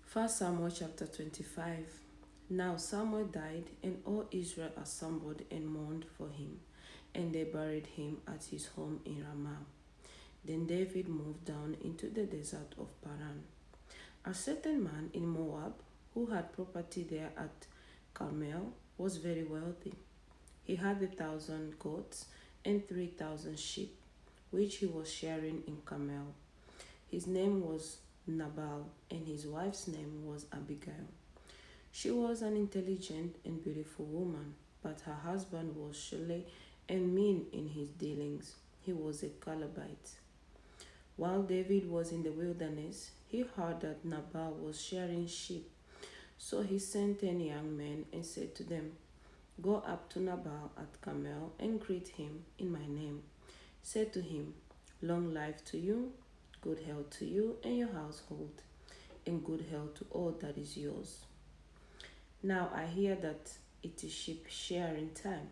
First Samuel chapter 25. Now Samuel died, and all Israel assembled and mourned for him, and they buried him at his home in Ramah. Then David moved down into the desert of Paran. A certain man in Moab, who had property there at Carmel, was very wealthy. He had 1,000 goats and 3,000 sheep, which he was sharing in Carmel. His name was Nabal, and his wife's name was Abigail. She was an intelligent and beautiful woman, but her husband was surly and mean in his dealings. He was a Calebite. While David was in the wilderness, he heard that Nabal was shearing sheep. So he sent 10 young men and said to them, "Go up to Nabal at Carmel and greet him in my name. Say to him, 'Long life to you, good health to you and your household, and good health to all that is yours.' Now I hear that it is sheep shearing time.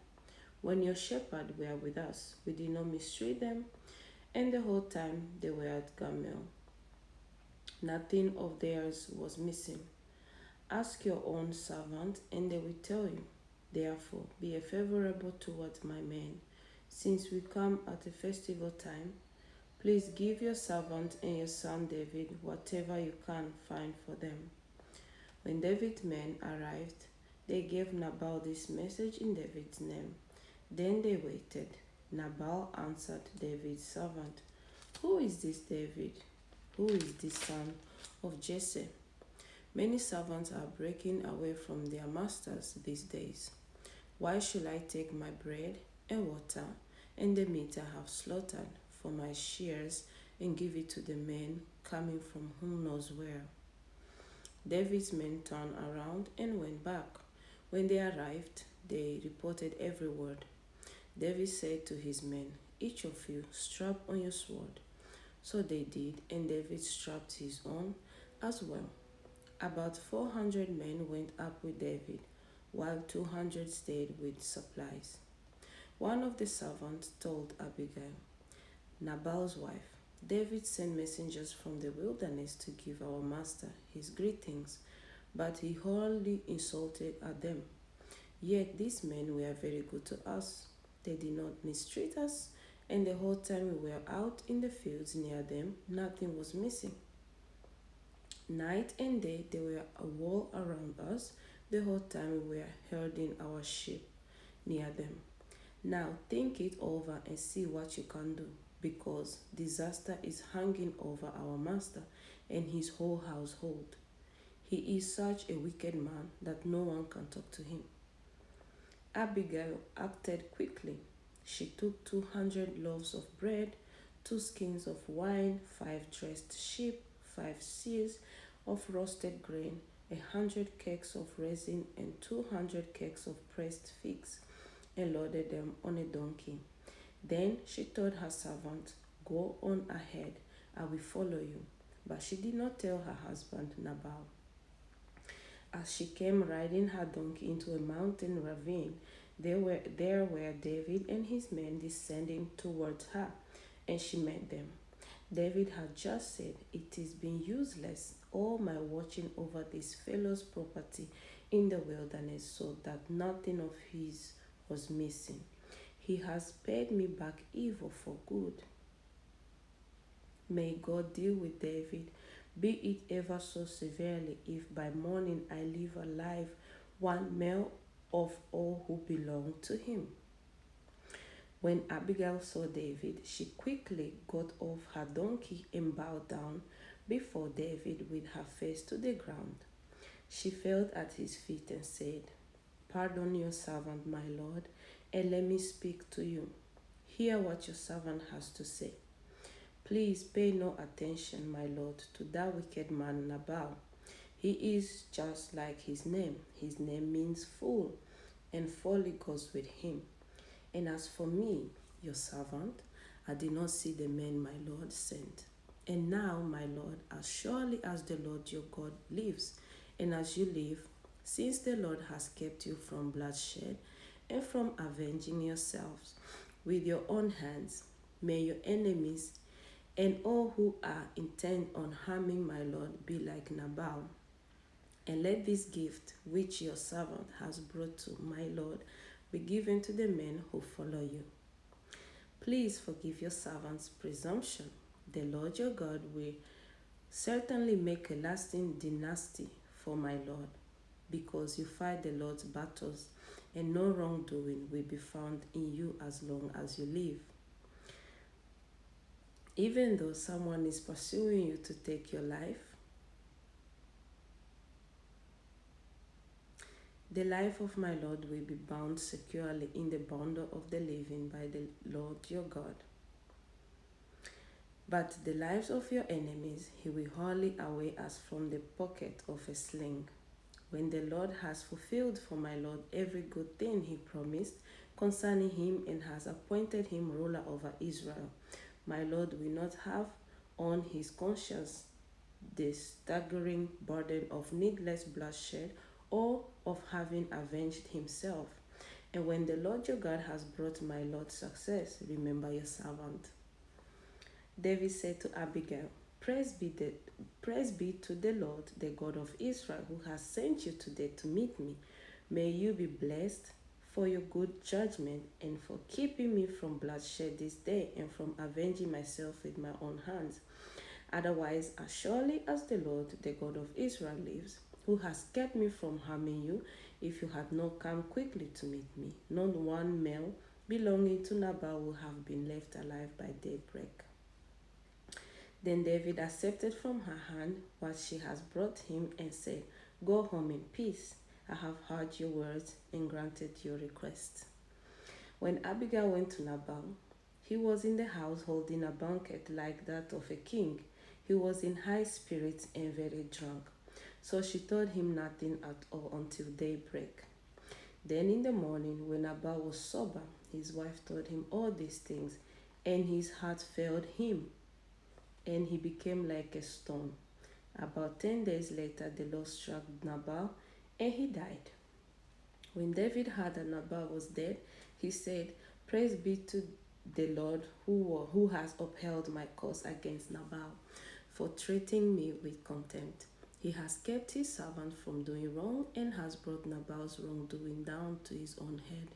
When your shepherds were with us, we did not mistreat them, and the whole time they were at Carmel, nothing of theirs was missing. Ask your own servant, and they will tell you. Therefore, be favorable towards my men. Since we come at a festival time, please give your servant and your son David whatever you can find for them." When David's men arrived, they gave Nabal this message in David's name. Then they waited. Nabal answered David's servant, "Who is this David? Who is this son of Jesse? Many servants are breaking away from their masters these days. Why should I take my bread and water and the meat I have slaughtered for my shears and give it to the men coming from who knows where?" David's men turned around and went back. When they arrived, they reported every word. David said to his men, "Each of you strap on your sword." So they did, and David strapped his own as well. About 400 men went up with David, while 200 stayed with supplies. One of the servants told Abigail, Nabal's wife, "David sent messengers from the wilderness to give our master his greetings, but he wholly insulted at them. Yet these men were very good to us. They did not mistreat us, and the whole time we were out in the fields near them, nothing was missing. Night and day they were a wall around us the whole time we were herding our sheep near them. Now think it over and see what you can do, because disaster is hanging over our master and his whole household. He is such a wicked man that no one can talk to him." Abigail acted quickly. She took 200 loaves of bread, 2 skins of wine, 5 dressed sheep, 5 seahs of roasted grain, 100 cakes of raisin, and 200 cakes of pressed figs, and loaded them on a donkey. Then she told her servant, "Go on ahead, I will follow you." But she did not tell her husband Nabal. As she came riding her donkey into a mountain ravine, there were David and his men descending towards her, and she met them. David had just said, "It has been useless, all my watching over this fellow's property in the wilderness, so that nothing of his was missing. He has paid me back evil for good. May God deal with David, be it ever so severely, if by morning I leave alive one male of all who belong to him." When Abigail saw David, she quickly got off her donkey and bowed down before David with her face to the ground. She fell at his feet and said, "Pardon your servant, my lord, and let me speak to you. Hear what your servant has to say. Please pay no attention, my lord, to that wicked man Nabal. He is just like his name. His name means fool, and folly goes with him. And as for me, your servant, I did not see the men my lord sent. And now, my lord, as surely as the Lord your God lives, and as you live, since the Lord has kept you from bloodshed and from avenging yourselves with your own hands, may your enemies and all who are intent on harming my lord be like Nabal. And let this gift which your servant has brought to my Lord be given to the men who follow you. Please forgive your servant's presumption. The Lord your God will certainly make a lasting dynasty for my Lord, because you fight the Lord's battles, and no wrongdoing will be found in you as long as you live. Even though someone is pursuing you to take your life, the life of my Lord will be bound securely in the bundle of the living by the Lord your God. But the lives of your enemies he will hurl away as from the pocket of a sling. When the Lord has fulfilled for my Lord every good thing he promised concerning him and has appointed him ruler over Israel, my Lord will not have on his conscience the staggering burden of needless bloodshed or of having avenged himself. And when the Lord your God has brought my Lord success, remember your servant. David said to Abigail, Praise be to the Lord, the God of Israel, who has sent you today to meet me. May you be blessed for your good judgment and for keeping me from bloodshed this day and from avenging myself with my own hands. Otherwise, as surely as the Lord, the God of Israel, lives, who has kept me from harming you, if you had not come quickly to meet me, not one male belonging to Nabal would have been left alive by daybreak. Then David accepted from her hand what she has brought him and said, Go home in peace. I have heard your words and granted your request. When Abigail went to Nabal, he was in the house holding a banquet like that of a king. He was in high spirits and very drunk. So she told him nothing at all until daybreak. Then in the morning, when Nabal was sober, his wife told him all these things, and his heart failed him, and he became like a stone. About 10 days later, the Lord struck Nabal, and he died. When David heard that Nabal was dead, he said, Praise be to the Lord who has upheld my cause against Nabal for treating me with contempt. He has kept his servant from doing wrong and has brought Nabal's wrongdoing down to his own head.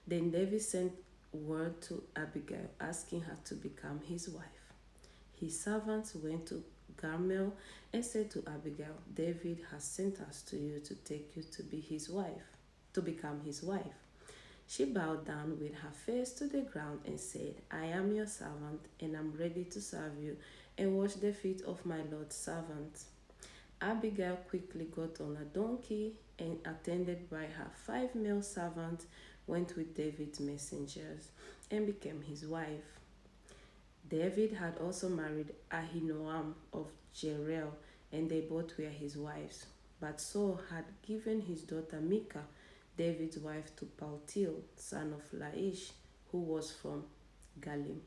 Then David sent word to Abigail, asking her to become his wife. His servants went to Carmel and said to Abigail, David has sent us to you to take you to be his wife, to become his wife. She bowed down with her face to the ground and said, I am your servant, and am ready to serve you and wash the feet of my Lord's servants. Abigail quickly got on a donkey and, attended by her 5 male servants, went with David's messengers and became his wife. David had also married Ahinoam of Jezreel, and they both were his wives. But Saul had given his daughter Michal, David's wife, to Paltiel, son of Laish, who was from Galim.